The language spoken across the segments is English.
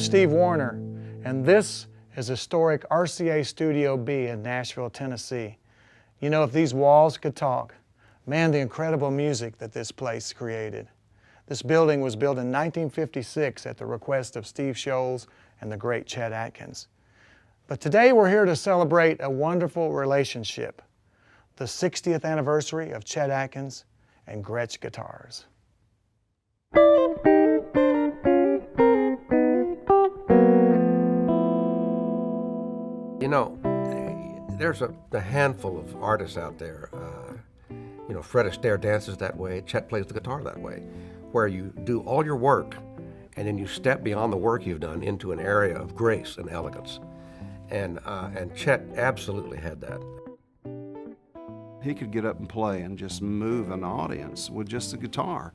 Steve Warner, and this is historic RCA Studio B in Nashville, Tennessee. You know, if these walls could talk, man, the incredible music that this place created. This building was built in 1956 at the request of Steve Sholes and the great Chet Atkins. But today we're here to celebrate a wonderful relationship, the 60th anniversary of Chet Atkins and Gretsch guitars. You know, there's a handful of artists out there. You know, Fred Astaire dances that way, Chet plays the guitar that way, where you do all your work and then you step beyond the work you've done into an area of grace and elegance. And Chet absolutely had that. He could get up and play and just move an audience with just a guitar.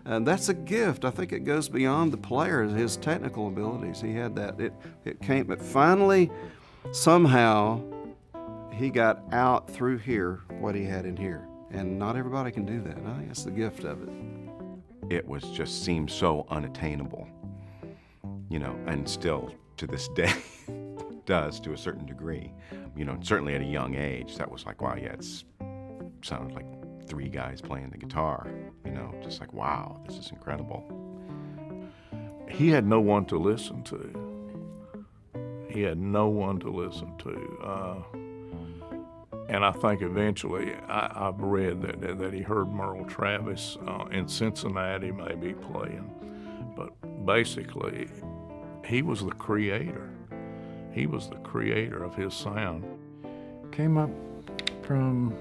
And that's a gift. I think it goes beyond the player, his technical abilities. He had that. It came, but finally, somehow, he got out through here what he had in here. And not everybody can do that. I think that's the gift of it. It was just seemed so unattainable, you know, and still to this day does to a certain degree. You know, certainly at a young age, that was like, wow, yeah, it sounded like three guys playing the guitar, you know, just like, wow, this is incredible. He had no one to listen to. He had no one to listen to. And I think eventually, I've read that he heard Merle Travis in Cincinnati maybe playing, but basically, he was the creator. He was the creator of his sound. Came up from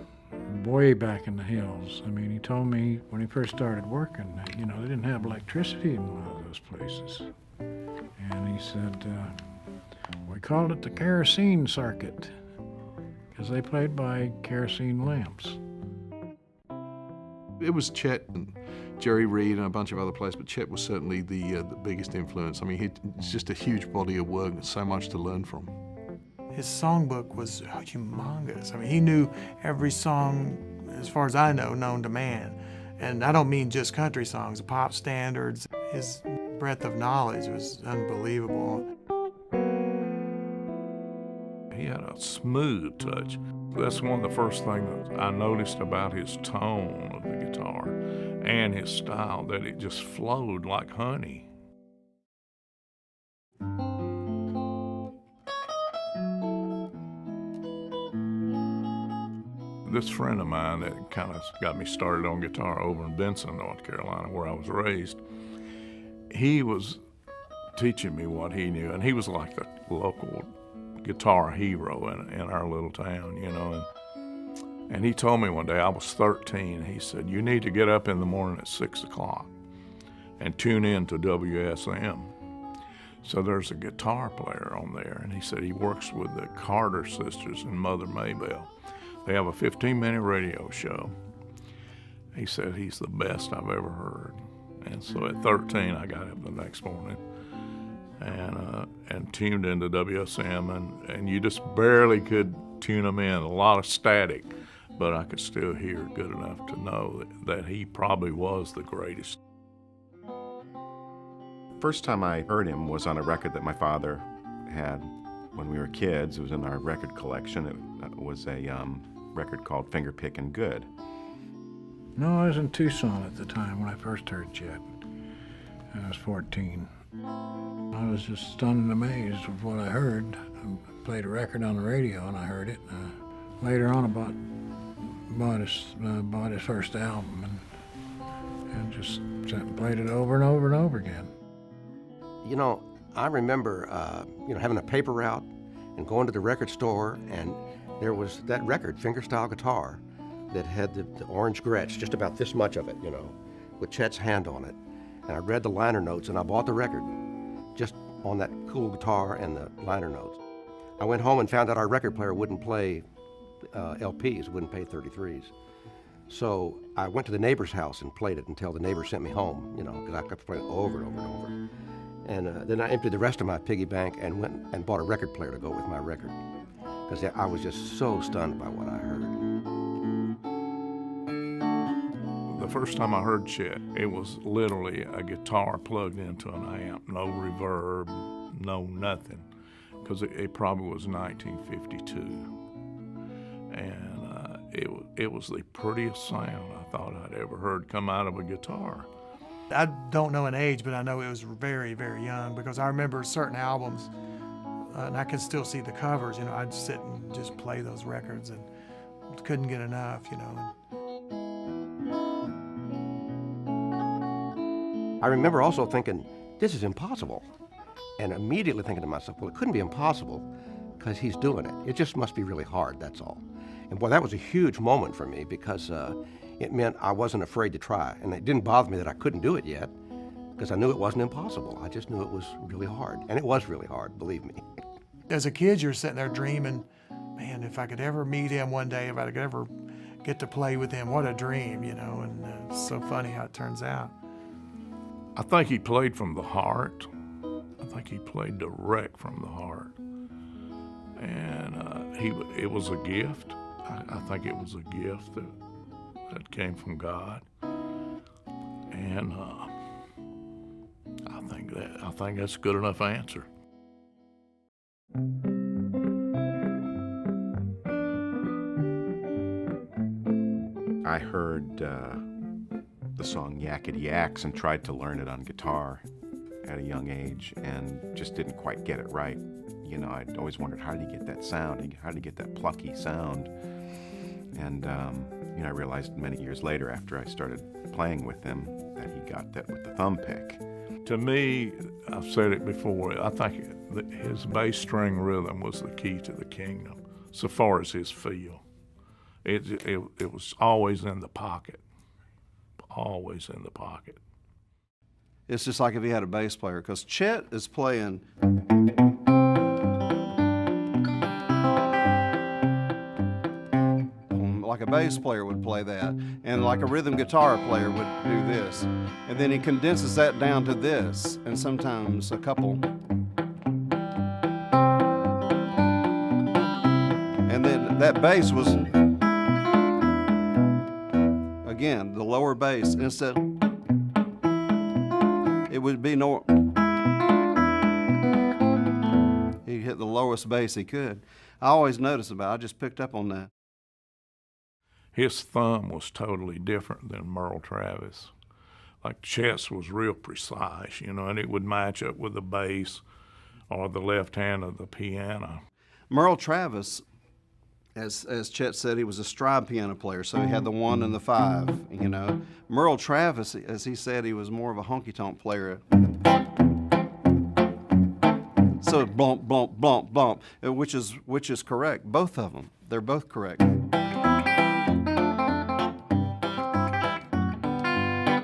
way back in the hills. I mean, he told me when he first started working, you know, they didn't have electricity in a lot of those places. And he said, we called it the kerosene circuit, because they played by kerosene lamps. It was Chet and Jerry Reed and a bunch of other players, but Chet was certainly the biggest influence. I mean, it's just a huge body of work, so much to learn from. His songbook was humongous. I mean, he knew every song, as far as I know, known to man. And I don't mean just country songs, pop standards. His breadth of knowledge was unbelievable. He had a smooth touch. That's one of the first things that I noticed about his tone of the guitar and his style, that it just flowed like honey. This friend of mine that kind of got me started on guitar over in Benson, North Carolina, where I was raised, he was teaching me what he knew, and he was like the local guitar hero in our little town, you know. And he told me one day, I was 13, he said, you need to get up in the morning at 6 o'clock and tune in to WSM. So there's a guitar player on there, and he said he works with the Carter sisters and Mother Maybelle. They have a 15-minute radio show. He said he's the best I've ever heard. And so at 13, I got up the next morning and tuned into WSM, and you just barely could tune them in, a lot of static, but I could still hear good enough to know that he probably was the greatest. First time I heard him was on a record that my father had when we were kids. It was in our record collection. It was a record called Finger Pickin' Good. No, I was in Tucson at the time when I first heard Chet. I was 14. I was just stunned and amazed with what I heard. I played a record on the radio and I heard it. Later on, I bought his first album and just sat and played it over and over and over again. You know, I remember, you know, having a paper route and going to the record store, and there was that record, Fingerstyle Guitar, that had the orange Gretsch, just about this much of it, you know, with Chet's hand on it. And I read the liner notes, and I bought the record just on that cool guitar and the liner notes. I went home and found out our record player wouldn't play LPs, wouldn't play 33s. So I went to the neighbor's house and played it until the neighbor sent me home, you know, because I kept playing it over and over and over. And then I emptied the rest of my piggy bank and went and bought a record player to go with my record, because I was just so stunned by what I heard. The first time I heard Chet, it was literally a guitar plugged into an amp, no reverb, know nothing, because it probably was 1952. And it was the prettiest sound I thought I'd ever heard come out of a guitar. I don't know an age, but I know it was very, very young, because I remember certain albums, and I can still see the covers, you know, I'd sit and just play those records and couldn't get enough, you know. I remember also thinking, this is impossible. And immediately thinking to myself, well, it couldn't be impossible because he's doing it. It just must be really hard, that's all. And boy, that was a huge moment for me, because it meant I wasn't afraid to try. And it didn't bother me that I couldn't do it yet, because I knew it wasn't impossible. I just knew it was really hard. And it was really hard, believe me. As a kid, you're sitting there dreaming, man, if I could ever meet him one day, if I could ever get to play with him, what a dream, you know, and it's so funny how it turns out. I think he played from the heart. I think he played direct from the heart. And it was a gift. I think it was a gift that came from God. And I think that's a good enough answer. I heard the song Yakety Yaks and tried to learn it on guitar at a young age and just didn't quite get it right. You know, I'd always wondered, how did he get that sound? How did he get that plucky sound? And, you know, I realized many years later after I started playing with him that he got that with the thumb pick. To me, I've said it before, I think his bass string rhythm was the key to the kingdom, so far as his feel. It was always in the pocket, always in the pocket. It's just like if he had a bass player, because Chet is playing like a bass player would play that, and like a rhythm guitar player would do this. And then he condenses that down to this, and sometimes a couple. And then that bass was, again, the lower bass, instead, it would be no, he hit the lowest bass he could. I always noticed about it, I just picked up on that. His thumb was totally different than Merle Travis. Like Chet's was real precise, you know, and it would match up with the bass or the left hand of the piano. Merle Travis, as Chet said, he was a stride piano player, so he had the 1 and the 5, you know. Merle Travis, as he said, he was more of a honky-tonk player. So blump, blump, blump, blump, which is correct. Both of them, they're both correct.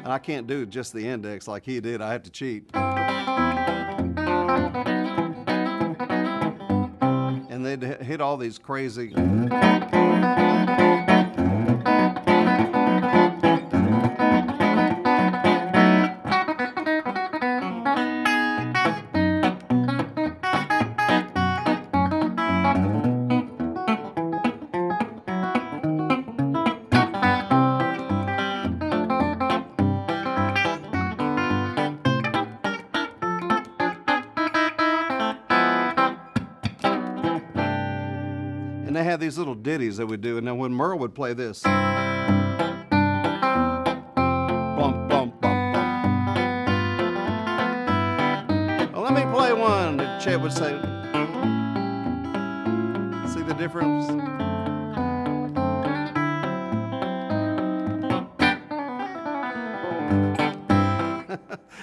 And I can't do just the index like he did. I have to cheat. And they'd hit all these crazy. And they had these little ditties that we do, and then when Merle would play this, bump, bump, bump, bump. Well, let me play one, and Chet would say, see the difference?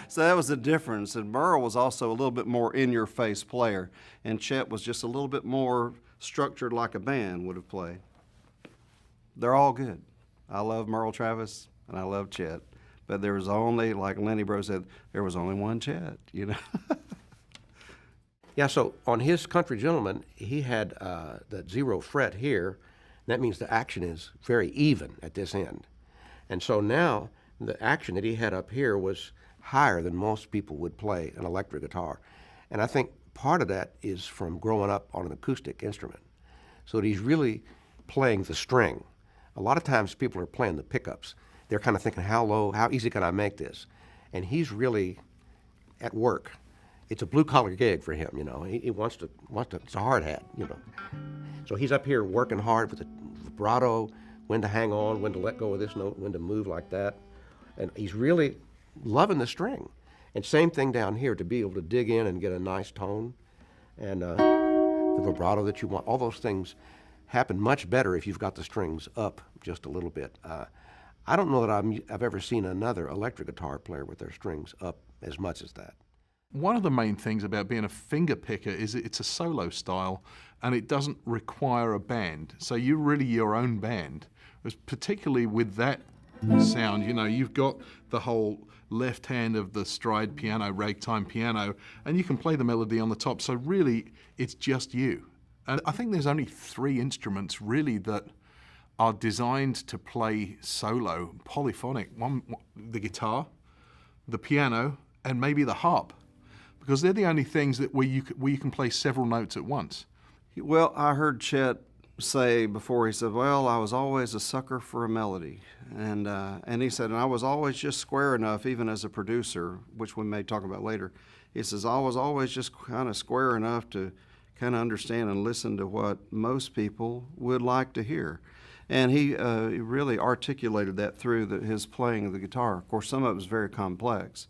So that was the difference, and Merle was also a little bit more in-your-face player, and Chet was just a little bit more structured like a band would have played. They're all good. I love Merle Travis and I love Chet, but there was only, like Lenny Bro said, there was only one Chet, you know. Yeah, so on his Country Gentleman, he had that 0 fret here. That means the action is very even at this end. And so now the action that he had up here was higher than most people would play an electric guitar. And I think part of that is from growing up on an acoustic instrument. So that he's really playing the string. A lot of times people are playing the pickups. They're kind of thinking, how low, how easy can I make this? And he's really at work. it's a blue-collar gig for him, you know. He wants to, it's a hard hat, you know. So he's up here working hard with the vibrato, when to hang on, when to let go of this note, when to move like that. And he's really loving the string. And same thing down here, to be able to dig in and get a nice tone and the vibrato that you want. All those things happen much better if you've got the strings up just a little bit. I don't know that I've ever seen another electric guitar player with their strings up as much as that. One of the main things about being a finger picker is it's a solo style and it doesn't require a band. So you're really your own band. Particularly with that sound, you know, you've got the whole left hand of the stride piano, ragtime piano, and you can play the melody on the top. So really, it's just you. And I think there's only 3 instruments really that are designed to play solo, polyphonic. One, the guitar, the piano, and maybe the harp, because they're the only things that where you can play several notes at once. Well, I heard Chet say before, he said, well, I was always a sucker for a melody. And he said, and I was always just square enough, even as a producer, which we may talk about later. He says, I was always just kind of square enough to kind of understand and listen to what most people would like to hear. And he really articulated that through his playing of the guitar. Of course, some of it was very complex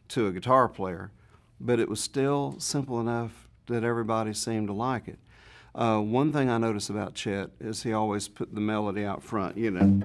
to a guitar player, but it was still simple enough that everybody seemed to like it. One thing I noticed about Chet is he always put the melody out front, you know.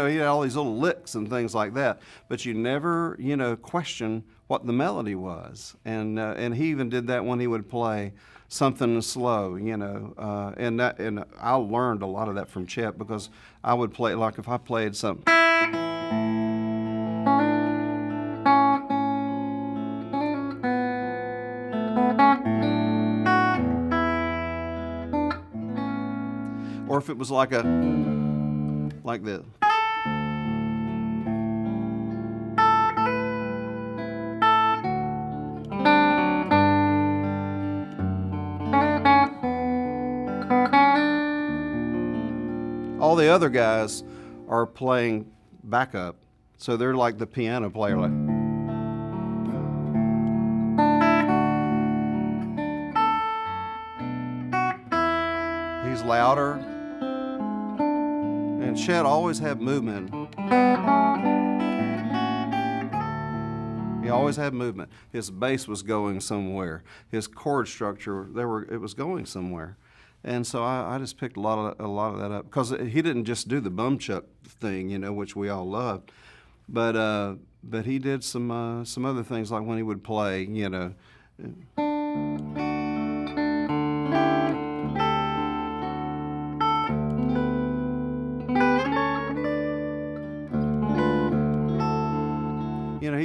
He had all these little licks and things like that, but you never, question what the melody was. And he even did that when he would play something slow, and I learned a lot of that from Chet, because I would play, like if I played something. Or if it was like this. All the other guys are playing backup, so they're like the piano player. Like. He's louder, and Chet always had movement. He always had movement. His bass was going somewhere. His chord structure, it was going somewhere. And so I just picked a lot of that up, because he didn't just do the bum chuck thing, which we all loved, but he did some other things, like when he would play, he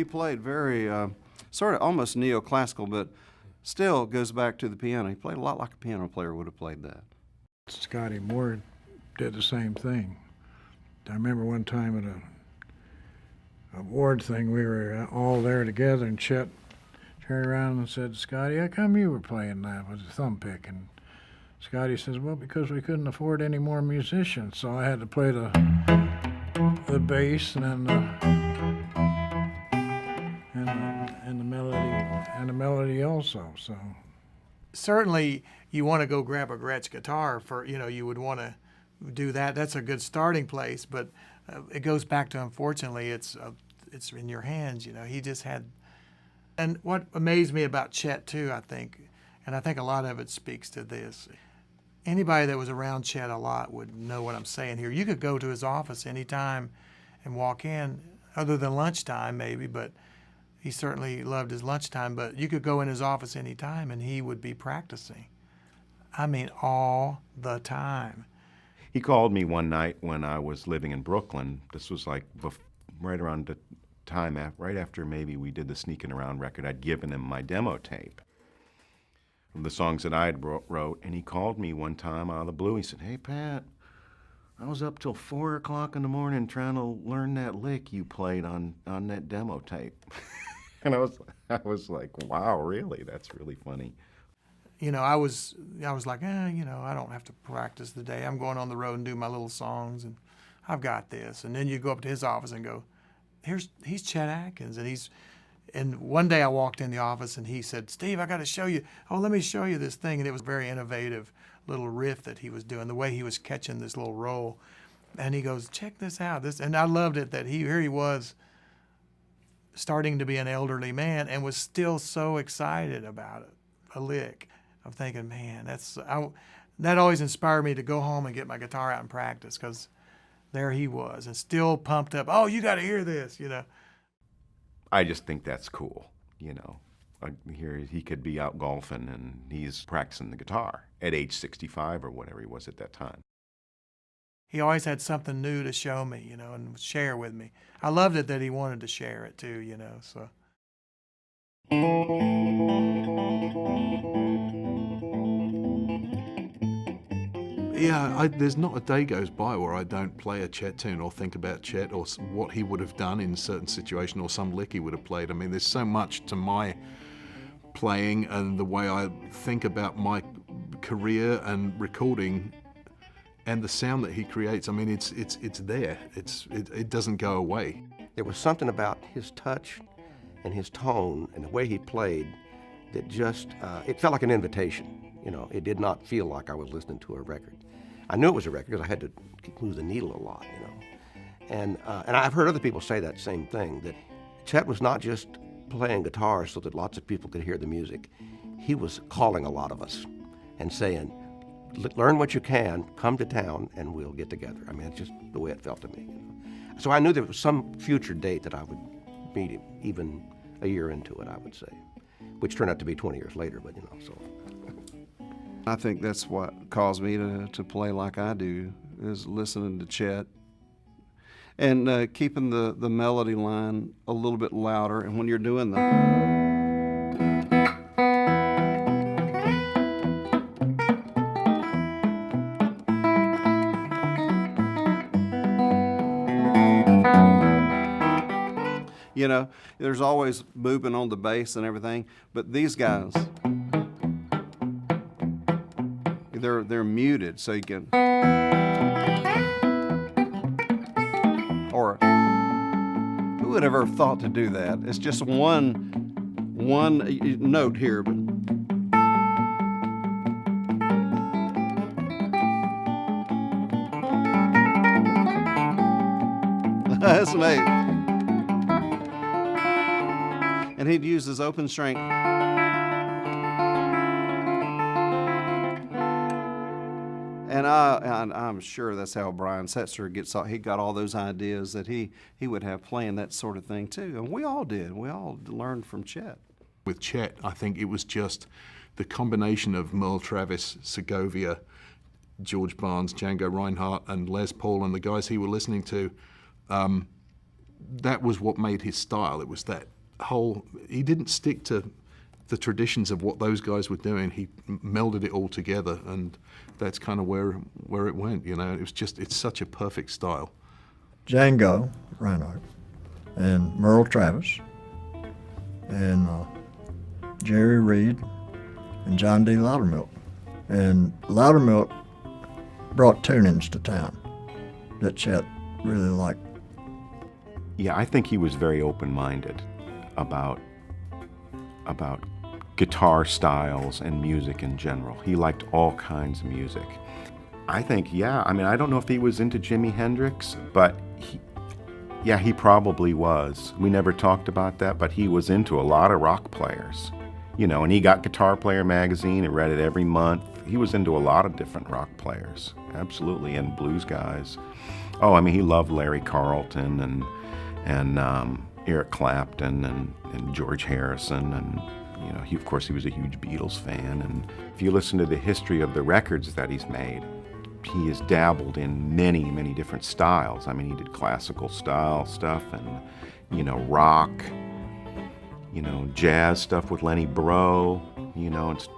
played very sort of almost neoclassical, but still goes back to the piano. He played a lot like a piano player would have played that. Scotty Moore did the same thing. I remember one time at a award thing, we were all there together, and Chet turned around and said, Scotty, how come you were playing that with a thumb pick? And Scotty says, well, because we couldn't afford any more musicians, so I had to play the bass and then the melody also. So certainly you want to go grab a Gretsch guitar for, you would want to do that. That's a good starting place, but it goes back to, unfortunately, it's in your hands. He just had. And what amazed me about Chet too, I think, and I think a lot of it speaks to this. Anybody that was around Chet a lot would know what I'm saying here. You could go to his office anytime and walk in, other than lunchtime maybe, but he certainly loved his lunchtime. But you could go in his office anytime and he would be practicing. I mean, all the time. He called me one night when I was living in Brooklyn. This was like right around the time, right after maybe we did the Sneaking Around record. I'd given him my demo tape of the songs that I had wrote, and he called me one time out of the blue. He said, hey, Pat, I was up till 4 o'clock in the morning trying to learn that lick you played on that demo tape. And I was like, wow, really? That's really funny. you know, I was like, you know, I don't have to practice today. I'm going on the road and do my little songs, and I've got this. And then you go up to his office and go, he's Chet Atkins, and one day I walked in the office and he said, Steve, I got to show you. Oh, let me show you this thing. And it was a very innovative little riff that he was doing, the way he was catching this little roll. And he goes, check this out. And I loved it that here he was starting to be an elderly man and was still so excited about it, a lick. I'm thinking, man, that always inspired me to go home and get my guitar out and practice, because there he was and still pumped up. Oh, you got to hear this, you know. I just think that's cool, you know. Here he could be out golfing and he's practicing the guitar at age 65 or whatever he was at that time. He always had something new to show me, you know, and share with me. I loved it that he wanted to share it too, you know, so. Yeah, there's not a day goes by where I don't play a Chet tune or think about Chet or what he would have done in a certain situation or some lick he would have played. I mean, there's so much to my playing and the way I think about my career and recording and the sound that he creates. I mean, it's there. It doesn't go away. There was something about his touch and his tone and the way he played that just, it felt like an invitation. You know, it did not feel like I was listening to a record. I knew it was a record because I had to move the needle a lot, you know. And I've heard other people say that same thing, that Chet was not just playing guitar so that lots of people could hear the music. He was calling a lot of us and saying, learn what you can, come to town, and we'll get together. I mean, it's just the way it felt to me. You know? So I knew there was some future date that I would meet him, even a year into it, I would say, which turned out to be 20 years later, but you know, so. I think that's what caused me to play like I do, is listening to Chet and keeping the melody line a little bit louder. And when you're doing the you know, there's always movement on the bass and everything, but these guys, they're muted, so you can, or who would ever have thought to do that? It's just one note here, but that's amazing. And he'd use his open string. And I'm sure that's how Brian Setzer he got all those ideas that he would have playing that sort of thing too. And we all did. We all learned from Chet. With Chet, I think it was just the combination of Merle Travis, Segovia, George Barnes, Django Reinhardt, and Les Paul, and the guys he were listening to. That was what made his style. It was that whole, he didn't stick to the traditions of what those guys were doing. He melded it all together, and that's kind of where it went, you know. It's such a perfect style. Django Reinhardt and Merle Travis and Jerry Reed and John D. Loudermilk. And Loudermilk brought tunings to town that Chet really liked. Yeah, I think he was very open-minded about guitar styles and music in general. He liked all kinds of music. I think, yeah, I mean, I don't know if he was into Jimi Hendrix, but he probably was. We never talked about that, but he was into a lot of rock players, you know, and he got Guitar Player magazine and read it every month. He was into a lot of different rock players, absolutely, and blues guys. Oh, I mean, he loved Larry Carlton and Eric Clapton and George Harrison, and you know, of course he was a huge Beatles fan. And if you listen to the history of the records that he's made, he has dabbled in many, many different styles. I mean, he did classical style stuff and, you know, rock, you know, jazz stuff with Lenny Breau, you know, and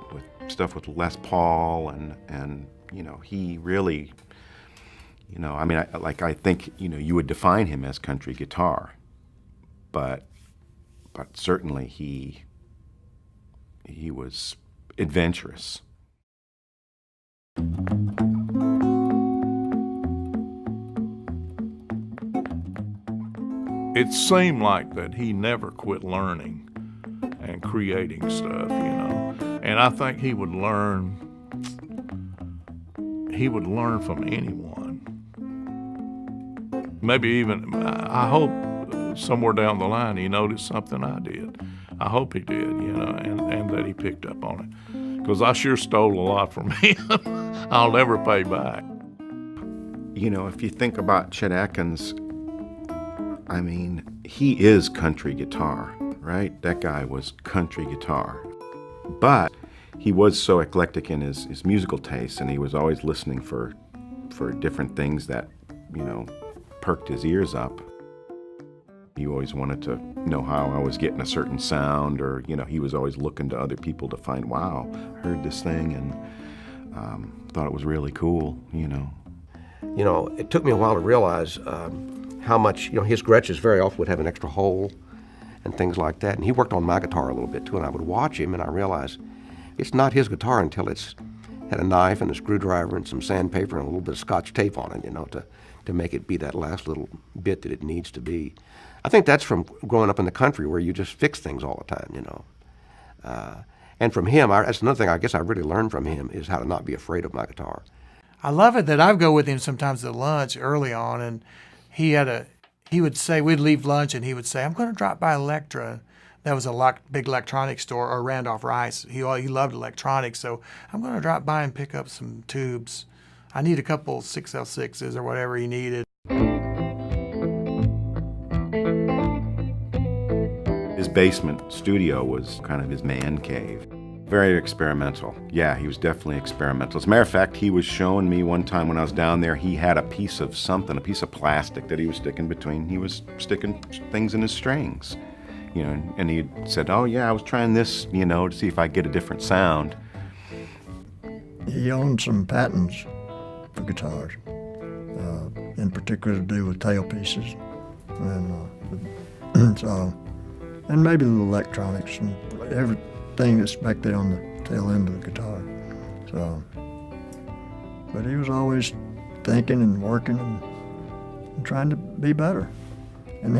stuff with Les Paul, and you know, he really, you know, I mean, I think, you know, you would define him as country guitar, but certainly he was adventurous. It seemed like that he never quit learning and creating stuff, you know. And I think he would learn from anyone. Maybe even, I hope somewhere down the line he noticed something I did. I hope he did, you know, and that he picked up on it. Because I sure stole a lot from him. I'll never pay back. You know, if you think about Chet Atkins, I mean, he is country guitar, right? That guy was country guitar. But he was so eclectic in his musical tastes, and he was always listening for different things that, you know, perked his ears up. He always wanted to know how I was getting a certain sound, or, you know, he was always looking to other people to find, wow, I heard this thing and thought it was really cool, you know. You know, it took me a while to realize how much, you know, his Gretches very often would have an extra hole and things like that. And he worked on my guitar a little bit too, and I would watch him and I realized it's not his guitar until it's had a knife and a screwdriver and some sandpaper and a little bit of Scotch tape on it, you know, to make it be that last little bit that it needs to be. I think that's from growing up in the country where you just fix things all the time, you know. And from him, that's another thing I guess I really learned from him is how to not be afraid of my guitar. I love it that I would go with him sometimes at lunch early on, and he would say, we'd leave lunch and he would say, I'm going to drop by Electra. That was a big electronics store, or Randolph Rice. He loved electronics, so I'm going to drop by and pick up some tubes. I need a couple 6L6s or whatever he needed. His basement studio was kind of his man cave. Very experimental. Yeah, he was definitely experimental. As a matter of fact, he was showing me one time when I was down there, he had a piece of something, a piece of plastic that he was sticking between. He was sticking things in his strings, you know, and he said, oh yeah, I was trying this, you know, to see if I get a different sound. He owned some patents for guitars, in particular to do with tailpieces, and and maybe the electronics and everything that's back there on the tail end of the guitar. So, but he was always thinking and working and trying to be better. And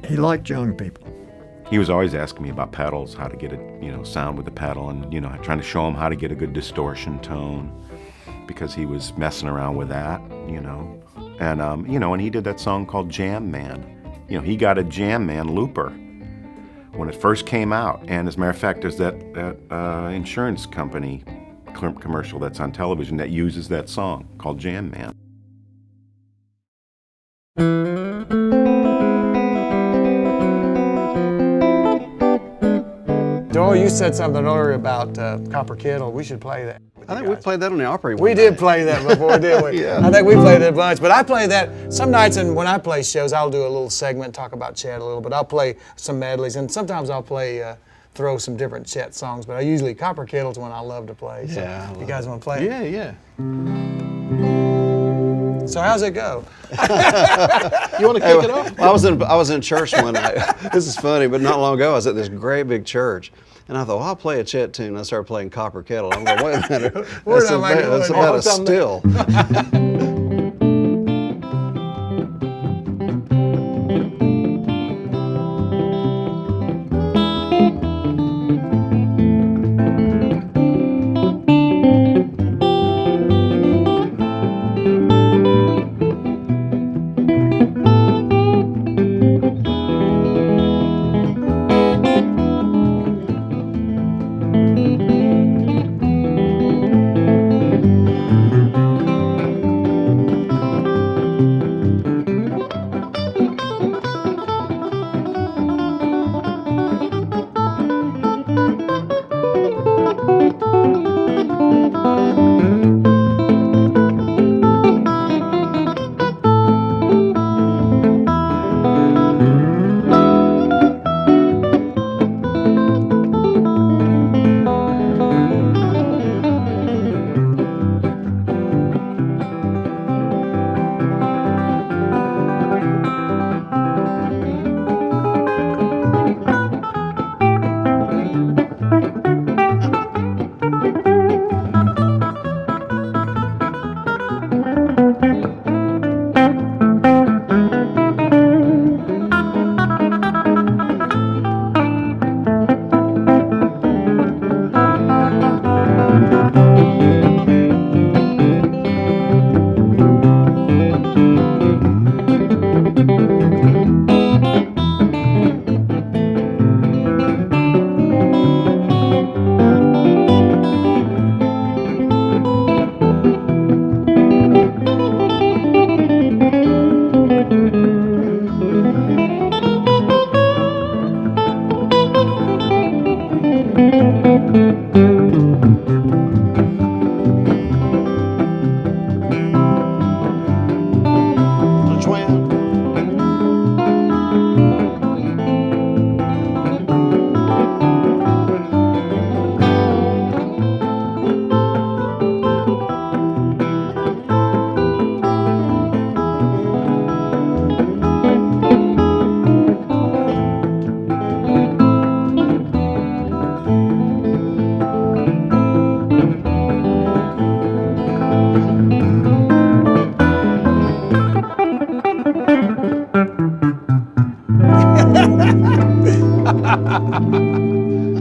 he liked young people. He was always asking me about pedals, how to get a, you know, sound with the pedal, and, you know, trying to show him how to get a good distortion tone, because he was messing around with that, you know. And, you know, and he did that song called Jam Man. You know, he got a Jam Man looper when it first came out. And as a matter of fact, there's that insurance company commercial that's on television that uses that song called Jam Man. Doyle, you said something earlier about Copper Kettle. We should play that. I think we played that on the Opry one We did night. play that before, didn't we? Yeah. I think we played it a bunch, but I play that some nights, and when I play shows, I'll do a little segment, talk about Chet a little, but I'll play some medleys, and sometimes I'll play, throw some different Chet songs, but I usually, Copper Kettle's one I love to play. So Yeah, I you love guys want to play it? Yeah, yeah. So how's it go? You want to kick it off? I was in church one night. This is funny, but not long ago I was at this great big church, and I thought, well, I'll play a Chet tune. And I started playing Copper Kettle. I'm going, wait a minute, that's about a still.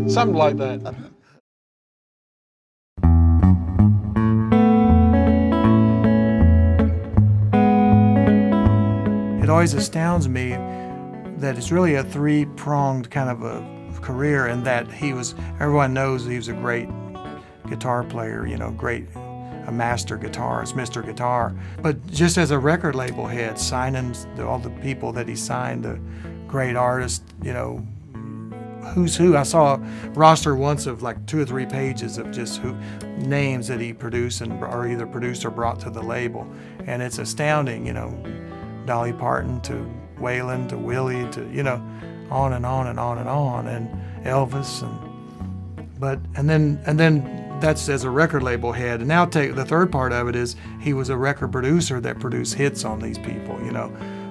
Something like that. It always astounds me that it's really a three-pronged kind of a career, in that everyone knows he was a great guitar player, a master guitarist, Mr. Guitar. But just as a record label head, signing all the people that he signed, the great artists, who's who. I saw a roster once of like 2 or 3 pages of just names that he produced or either produced or brought to the label. And it's astounding, Dolly Parton to Waylon to Willie to, on and on and on and on, and Elvis, and then that's as a record label head. And now the third part of it is he was a record producer that produced hits on these people,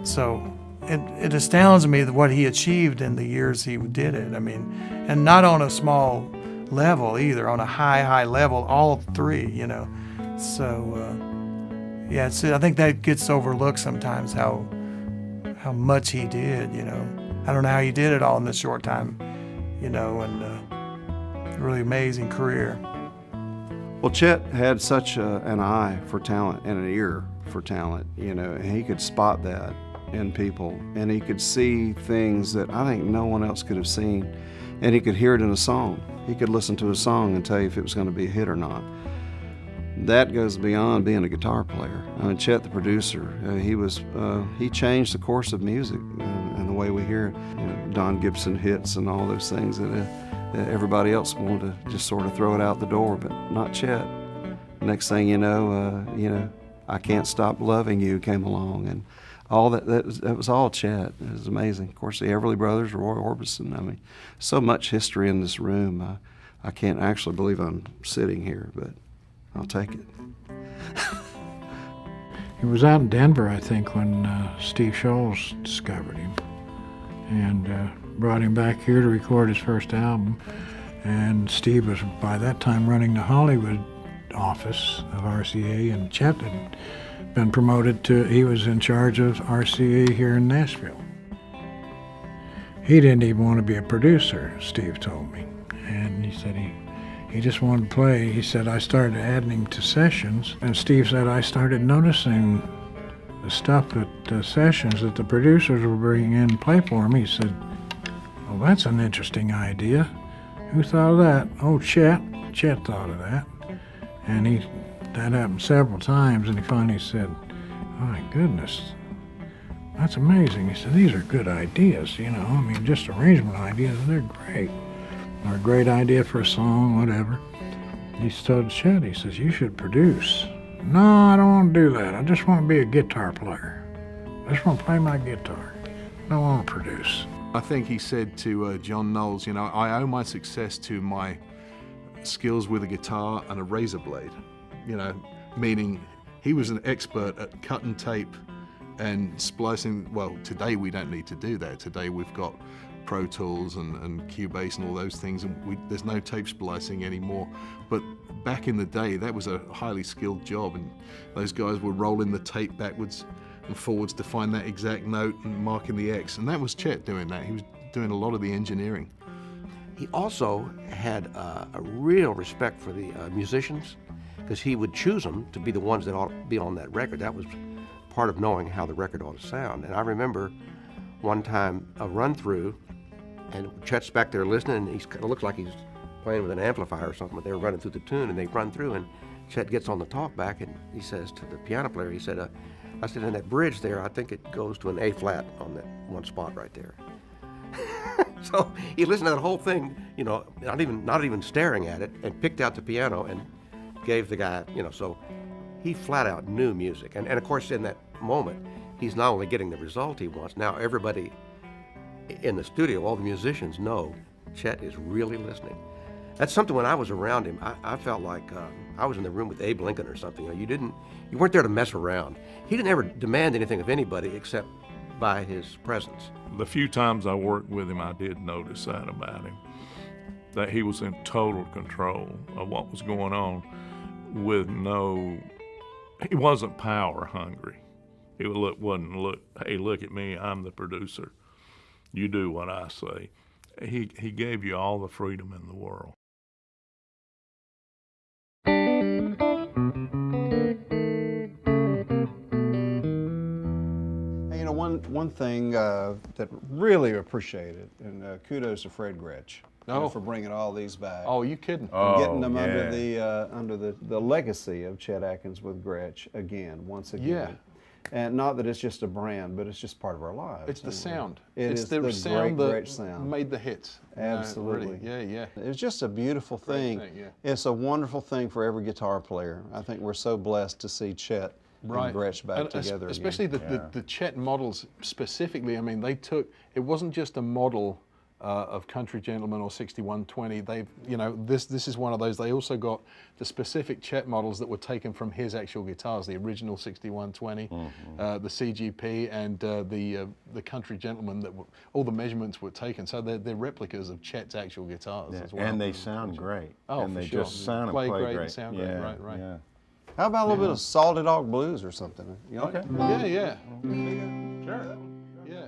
So it astounds me what he achieved in the years he did it. I mean, and not on a small level either, on a high level, all three, So yeah, I think that gets overlooked sometimes, how much he did, I don't know how he did it all in this short time, and really amazing career. Well, Chet had such an eye for talent and an ear for talent, and he could spot that in people, and he could see things that I think no one else could have seen, and he could hear it in a song. He could listen to a song and tell you if it was going to be a hit or not. That goes beyond being a guitar player. I mean, Chet, the producer, he changed the course of music and the way we hear it. Don Gibson hits and all those things that everybody else wanted to just sort of throw it out the door, but not Chet. Next thing you know, I Can't Stop Loving You came along, and all that was all Chet. It was amazing. Of course, the Everly Brothers, Roy Orbison. I mean, so much history in this room. I can't actually believe I'm sitting here, but I'll take it. He was out in Denver, I think, when Steve Scholes discovered him and brought him back here to record his first album. And Steve was, by that time, running the Hollywood office of RCA, and Chet had been promoted he was in charge of RCA here in Nashville. He didn't even want to be a producer, Steve told me. And he said he just wanted to play. He said, I started adding him to sessions, and Steve said, I started noticing the stuff at the sessions that the producers were bringing in to play for him. He said, well, that's an interesting idea. Who thought of that? Oh, Chet. Chet thought of that. And that happened several times, and he finally said, my goodness, that's amazing. He said, these are good ideas, I mean, just arrangement ideas, they're great. Or a great idea for a song, whatever. He told Chet, he says, you should produce. No, I don't want to do that. I just want to be a guitar player. I just want to play my guitar. I don't want to produce. I think he said to John Knowles, I owe my success to my skills with a guitar and a razor blade, meaning he was an expert at cutting tape and splicing. Well, today we don't need to do that. Today we've got Pro Tools and Cubase and all those things, and there's no tape splicing anymore. But back in the day, that was a highly skilled job, and those guys were rolling the tape backwards and forwards to find that exact note and marking the X, and that was Chet doing that. He was doing a lot of the engineering. He also had a real respect for the musicians, because he would choose them to be the ones that ought to be on that record. That was part of knowing how the record ought to sound. And I remember one time a run-through, and Chet's back there listening, and he kind of looks like he's playing with an amplifier or something, but they were running through the tune, and they run through, and Chet gets on the talkback, and he says to the piano player, he said, I said, in that bridge there, I think it goes to an A flat on that one spot right there. So he listened to that whole thing, not even staring at it, and picked out the piano and gave the guy, so he flat out knew music. And of course, in that moment, he's not only getting the result he wants, now everybody in the studio, all the musicians know Chet is really listening. That's something when I was around him, I felt like I was in the room with Abe Lincoln or something. You weren't there to mess around. He didn't ever demand anything of anybody except by his presence. The few times I worked with him, I did notice that about him, that he was in total control of what was going on he wasn't power hungry. He wasn't, hey, look at me, I'm the producer. You do what I say. He gave you all the freedom in the world. You know, one thing that really appreciated, and kudos to Fred Gretsch for bringing all these back. Oh, you kidding? And getting them yeah. under the legacy of Chet Atkins with Gretsch once again. Yeah. And not that it's just a brand, but it's just part of our lives. It's the sound. It's the sound great that sound. made the hits. Absolutely. Really. Yeah. It's just a beautiful thing. thing, yeah. It's a wonderful thing for every guitar player. I think we're so blessed to see Chet and Gretsch back together especially again. the Chet models specifically. I mean, it wasn't just a model of Country Gentleman or 6120. This is one of those. They also got the specific Chet models that were taken from his actual guitars, the original 6120, the CGP, and the Country Gentleman. All the measurements were taken, so they're replicas of Chet's actual guitars as well. And they sound great. Oh, and for they sure. just sound Play and play great great. and sound great. Right. Yeah. How about a little bit of Salty Dog Blues or something? You know? Okay. Yeah. Sure. Yeah.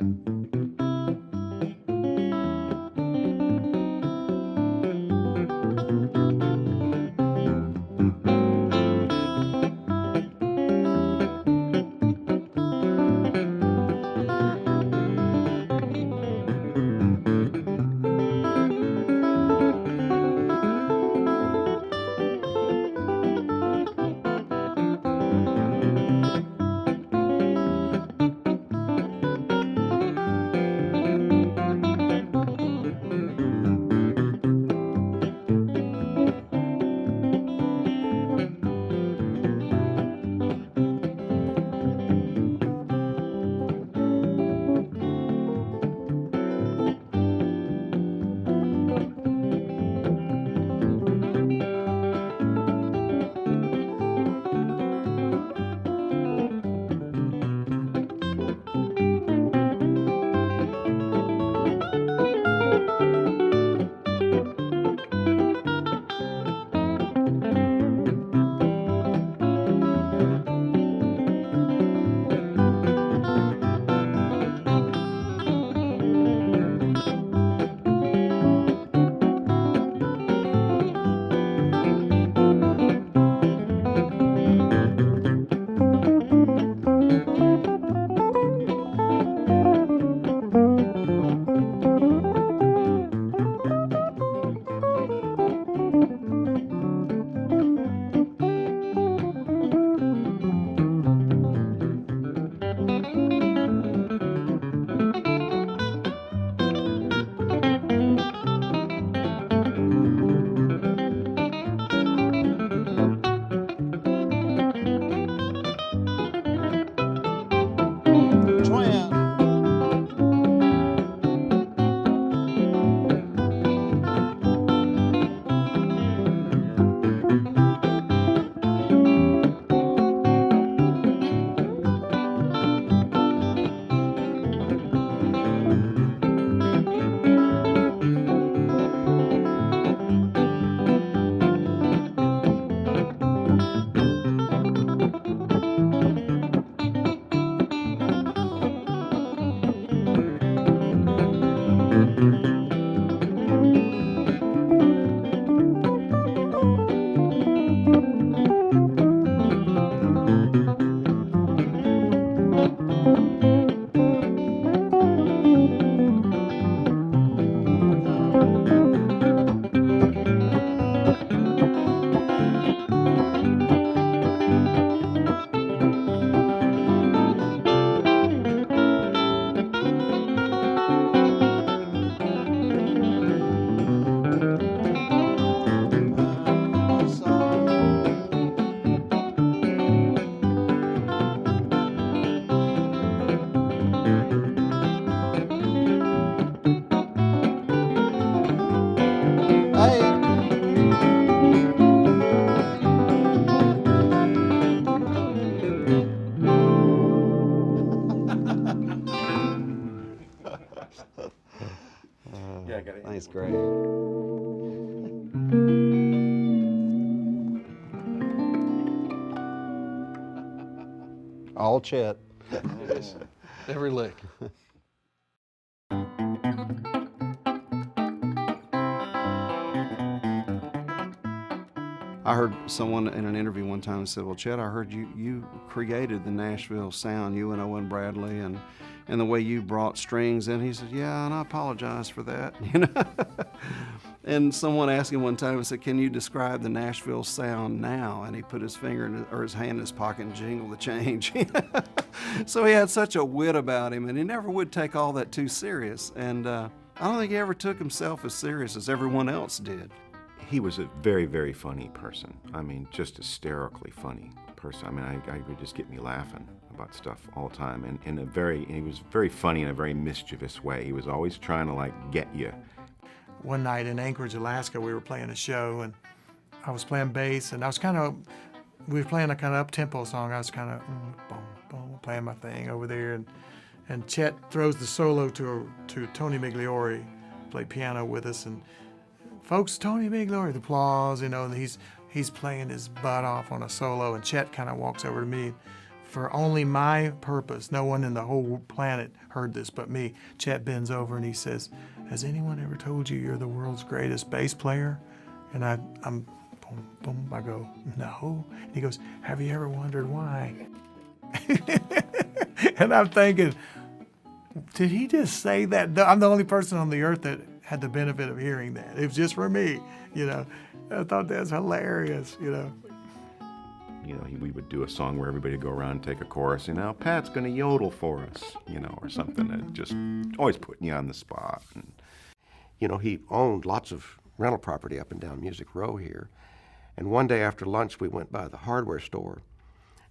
Thanks, Greg. All Chet. Every lick. I heard someone in an interview one time said, well, Chet, I heard you created the Nashville sound, you and Owen Bradley, and the way you brought strings in. He said, yeah, and I apologize for that. You know. And someone asked him one time and said, can you describe the Nashville sound now? And he put his finger or his hand in his pocket and jingled the change. So he had such a wit about him, and he never would take all that too serious. And I don't think he ever took himself as serious as everyone else did. He was a very, very funny person. I mean, just hysterically funny person. I mean, I would just get me laughing about stuff all the time. And he was very funny in a very mischievous way. He was always trying to like get you. One night in Anchorage, Alaska, we were playing a show, and I was playing bass, and we were playing a kind of up-tempo song. I was kind of boom, boom, playing my thing over there, and Chet throws the solo to Tony Migliore, played piano with us, and folks, Tony Migliore, the applause, you know, and he's playing his butt off on a solo, and Chet kind of walks over to me. For only my purpose, no one in the whole planet heard this but me. Chet bends over and he says, has anyone ever told you you're the world's greatest bass player? And I'm boom, boom, I go, no. And he goes, have you ever wondered why? And I'm thinking, did he just say that? I'm the only person on the earth that had the benefit of hearing that. It was just for me, you know. I thought that's hilarious, you know. You know, we would do a song where everybody would go around and take a chorus, and now Pat's gonna yodel for us, you know, or something that just always putting you on the spot. And, You know, he owned lots of rental property up and down Music Row here. And one day after lunch, we went by the hardware store,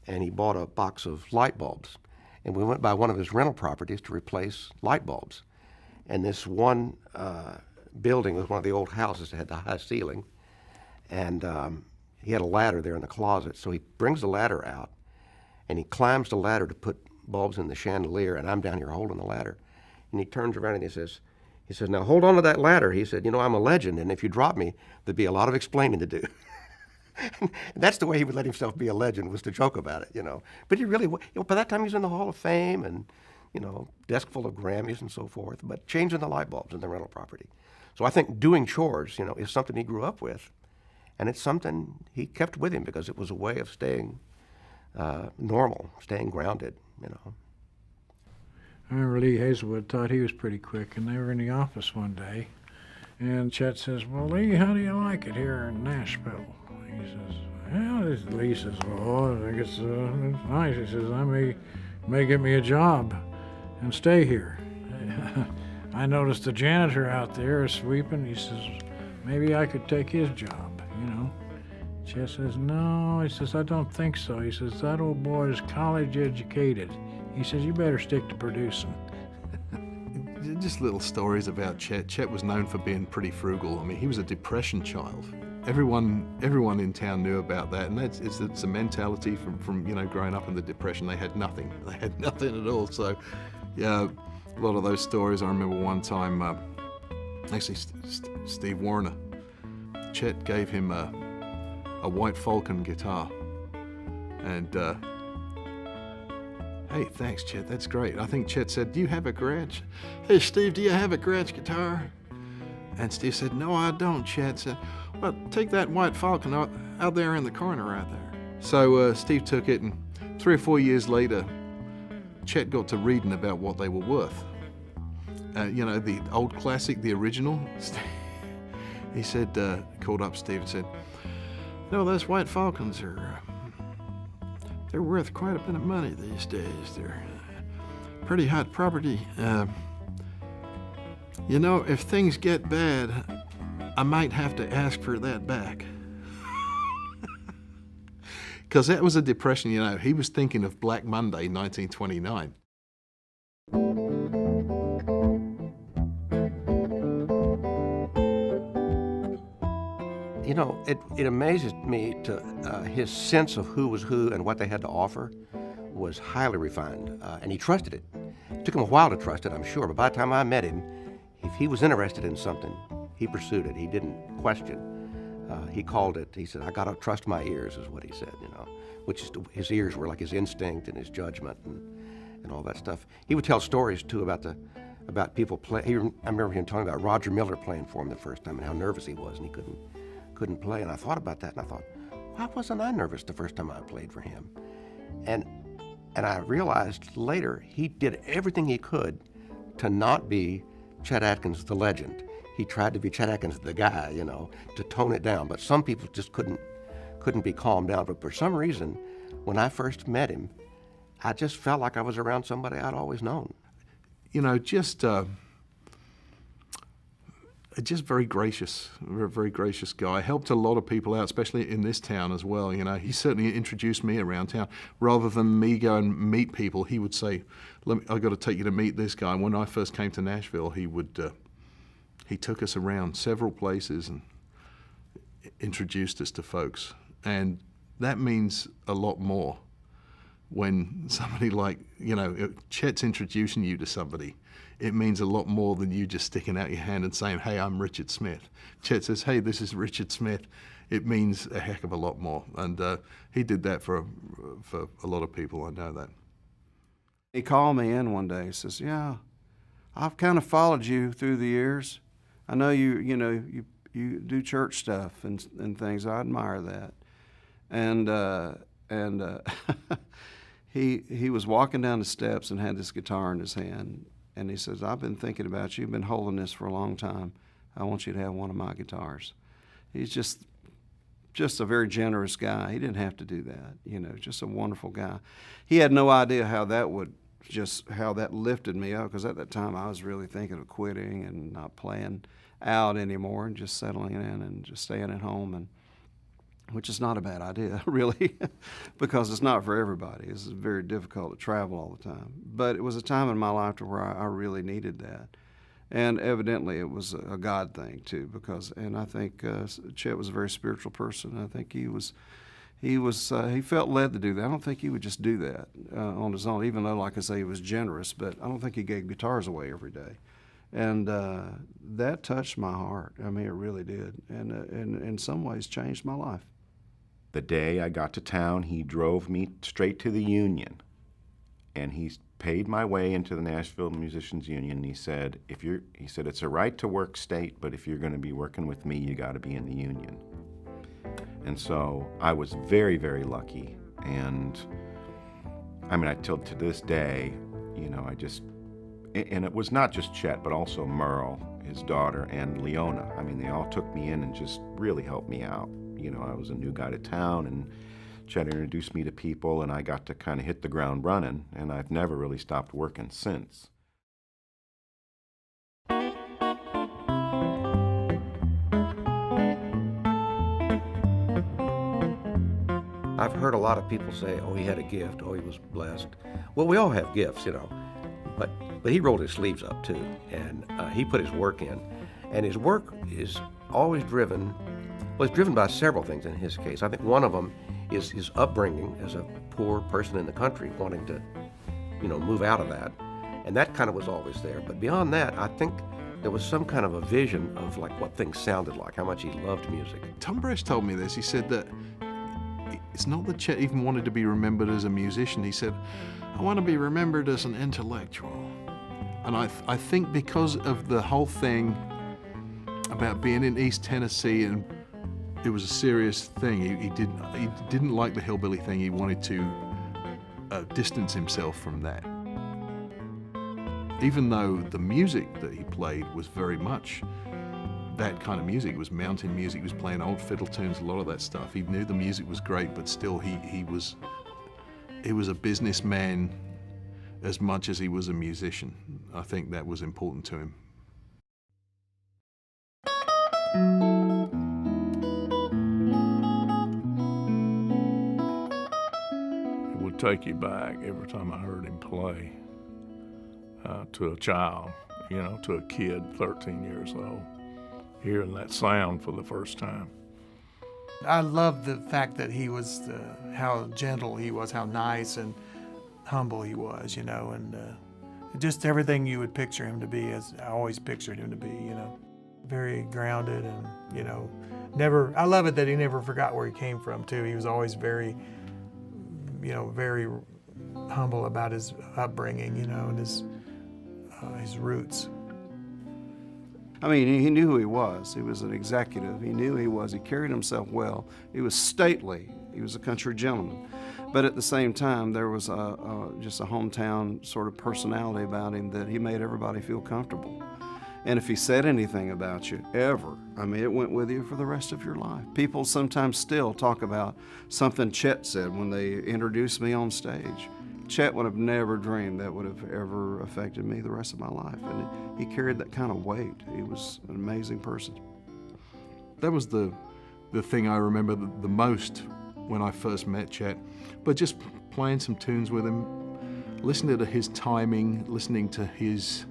and he bought a box of light bulbs. And we went by one of his rental properties to replace light bulbs. And this one building was one of the old houses that had the high ceiling. And he had a ladder there in the closet. So he brings the ladder out, and he climbs the ladder to put bulbs in the chandelier, and I'm down here holding the ladder. And he turns around and he says, now hold on to that ladder. He said, you know, I'm a legend, and if you drop me, there'd be a lot of explaining to do. And that's the way he would let himself be a legend, was to joke about it, you know. But he really, you know, by that time he was in the Hall of Fame and, you know, desk full of Grammys and so forth, but changing the light bulbs in the rental property. So I think doing chores, you know, is something he grew up with. And it's something he kept with him because it was a way of staying normal, staying grounded, you know. I remember Lee Hazelwood thought he was pretty quick, and they were in the office one day, and Chet says, well, Lee, how do you like it here in Nashville? He says, well, Lee says, well, I think it's nice. He says, I may get me a job and stay here. I noticed the janitor out there is sweeping. He says, maybe I could take his job, you know. Chet says, no. He says, I don't think so. He says, that old boy is college educated. He says, you better stick to producing. Just little stories about Chet. Chet was known for being pretty frugal. I mean, he was a Depression child. Everyone in town knew about that, and it's a mentality from you know, growing up in the Depression. They had nothing. They had nothing at all. So, yeah, a lot of those stories. I remember one time, actually, Steve Warner, Chet gave him a White Falcon guitar, and hey, thanks, Chet, that's great. I think Chet said, do you have a garage? Hey, Steve, do you have a garage guitar? And Steve said, no, I don't. Chet said, well, take that White Falcon out there in the corner right there. So Steve took it, and 3 or 4 years later, Chet got to reading about what they were worth. You know, the old classic, the original. He said, called up Steve and said, no, those White Falcons are, they're worth quite a bit of money these days. They're pretty hot property. You know, if things get bad, I might have to ask for that back. Because that was a Depression, you know. He was thinking of Black Monday, 1929. You know, it amazes me to his sense of who was who and what they had to offer was highly refined, and he trusted it. It took him a while to trust it, I'm sure, but by the time I met him, if he was interested in something, he pursued it. He didn't question. He called it, he said, I gotta trust my ears, is what he said, you know, which is, his ears were like his instinct and his judgment and all that stuff. He would tell stories, too, about people play. I remember him talking about Roger Miller playing for him the first time and how nervous he was, and he couldn't play. And I thought about that, and I thought, why wasn't I nervous the first time I played for him? And I realized later he did everything he could to not be Chet Atkins the legend. He tried to be Chet Atkins the guy, you know, to tone it down. But some people just couldn't be calmed down. But for some reason, when I first met him, I just felt like I was around somebody I'd always known. You know, just very gracious, very gracious guy. Helped a lot of people out, especially in this town as well. You know, he certainly introduced me around town. Rather than me go and meet people, he would say, "I've got to take you to meet this guy." And when I first came to Nashville, he took us around several places and introduced us to folks. And that means a lot more when somebody like, you know, Chet's introducing you to somebody. It means a lot more than you just sticking out your hand and saying, "Hey, I'm Richard Smith." Chet says, "Hey, this is Richard Smith." It means a heck of a lot more. And he did that for a lot of people, I know that. He called me in one day. He says, "Yeah, I've kind of followed you through the years. I know you do church stuff and things. I admire that." And he was walking down the steps and had this guitar in his hand. And he says, "I've been thinking about you. You've been holding this for a long time. I want you to have one of my guitars." He's just a very generous guy. He didn't have to do that, you know, just a wonderful guy. He had no idea how that lifted me up, because at that time I was really thinking of quitting and not playing out anymore and just settling in and just staying at home, and which is not a bad idea, really, because it's not for everybody. It's very difficult to travel all the time. But it was a time in my life to where I really needed that. And evidently it was a God thing, too, and I think Chet was a very spiritual person. I think he felt led to do that. I don't think he would just do that on his own, even though, like I say, he was generous, but I don't think he gave guitars away every day. And that touched my heart. I mean, it really did, and in some ways changed my life. The day I got to town, he drove me straight to the union, and he paid my way into the Nashville Musicians Union. He said, "It's a right to work state, but if you're going to be working with me, you got to be in the union." And so I was very, very lucky. And I mean, till to this day, you know, and it was not just Chet, but also Merle, his daughter, and Leona. I mean, they all took me in and just really helped me out. You know, I was a new guy to town, and Chet introduced me to people, and I got to kind of hit the ground running, and I've never really stopped working since. I've heard a lot of people say, "Oh, he had a gift. Oh, he was blessed." Well, we all have gifts, you know, but he rolled his sleeves up too, and he put his work in, and his work is always driven. Well, it's driven by several things in his case. I think one of them is his upbringing as a poor person in the country, wanting to, you know, move out of that, and that kind of was always there. But beyond that, I think there was some kind of a vision of like what things sounded like, how much he loved music. Tom Bresh told me this. He said that it's not that Chet even wanted to be remembered as a musician. He said, "I want to be remembered as an intellectual." And I think because of the whole thing about being in East Tennessee, and it was a serious thing. He didn't like the hillbilly thing. He wanted to distance himself from that. Even though the music that he played was very much that kind of music. It was mountain music. He was playing old fiddle tunes, a lot of that stuff. He knew the music was great, but still he was a businessman as much as he was a musician. I think that was important to him. It would take you back every time I heard him play to a child, you know, to a kid 13 years old, hearing that sound for the first time. I love the fact that he was, how gentle he was, how nice and humble he was, you know, and just everything you would picture him to be, as I always pictured him to be, you know. Very grounded and, you know, I love it that he never forgot where he came from, too. He was always very, you know, very humble about his upbringing, you know, and his roots. I mean, he knew who he was. He was an executive. He knew who he was. He carried himself well. He was stately. He was a country gentleman. But at the same time, there was just a hometown sort of personality about him that he made everybody feel comfortable. And if he said anything about you, ever, I mean, it went with you for the rest of your life. People sometimes still talk about something Chet said when they introduced me on stage. Chet would have never dreamed that would have ever affected me the rest of my life. And he carried that kind of weight. He was an amazing person. That was the thing I remember the most when I first met Chet. But just playing some tunes with him, listening to his timing, listening to his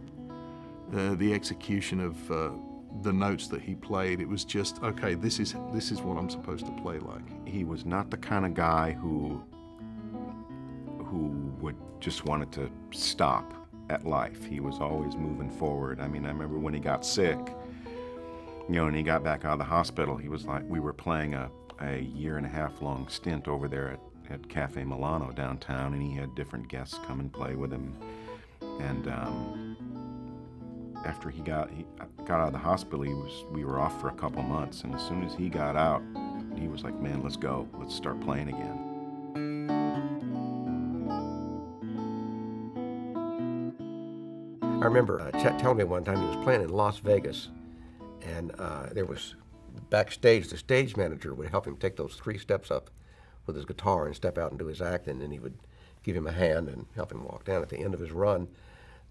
the execution of the notes that he played, it was just, okay, this is what I'm supposed to play like. He was not the kind of guy who would just wanted to stop at life. He was always moving forward. I mean, I remember when he got sick, you know, and he got back out of the hospital, he was like, we were playing a 1.5-year long stint over there at Cafe Milano downtown, and he had different guests come and play with him. And after he got out of the hospital, we were off for a couple months, and as soon as he got out, he was like, man, let's go. Let's start playing again. I remember Chet telling me one time he was playing in Las Vegas, and there was backstage, the stage manager would help him take those 3 steps up with his guitar and step out and do his act, and then he would give him a hand and help him walk down. At the end of his run,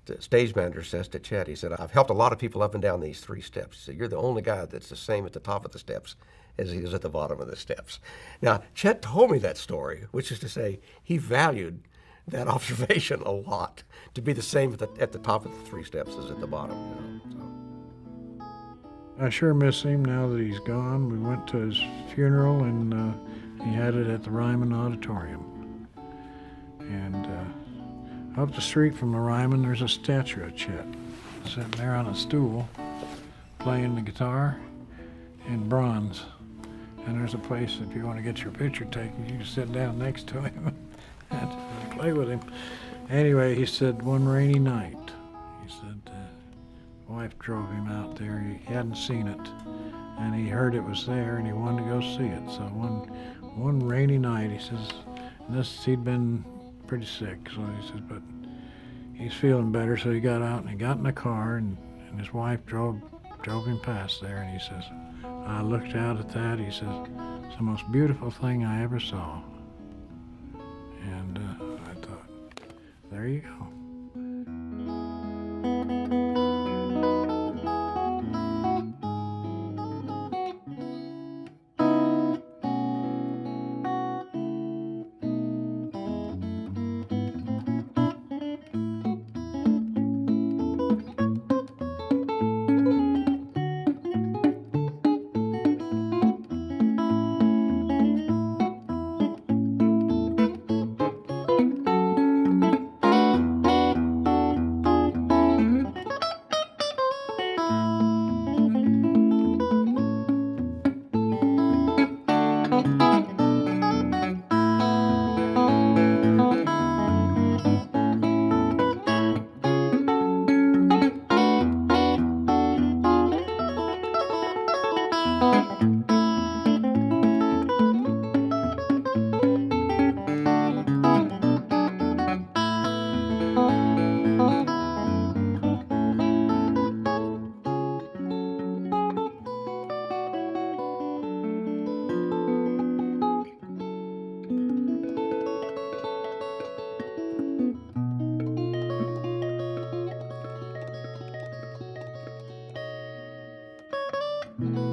the stage manager says to Chet, he said, I've helped a lot of people up and down these 3 steps. He said, you're the only guy that's the same at the top of the steps as he is at the bottom of the steps. Now, Chet told me that story, which is to say he valued that observation a lot, to be the same at the top of the 3 steps as at the bottom. You know, so. I sure miss him now that he's gone. We went to his funeral, and he had it at the Ryman Auditorium. And up the street from the Ryman, there's a statue of Chet, sitting there on a stool, playing the guitar in bronze. And there's a place, if you want to get your picture taken, you can sit down next to him and play with him. Anyway, he said one rainy night, he said, wife drove him out there. He hadn't seen it, and he heard it was there, and he wanted to go see it. So one rainy night, he says, he'd been pretty sick, so he says, but he's feeling better. So he got out and he got in the car, and his wife drove him past there, and he says, I looked out at that. He says, it's the most beautiful thing I ever saw. And I thought, there you go. Mm-hmm.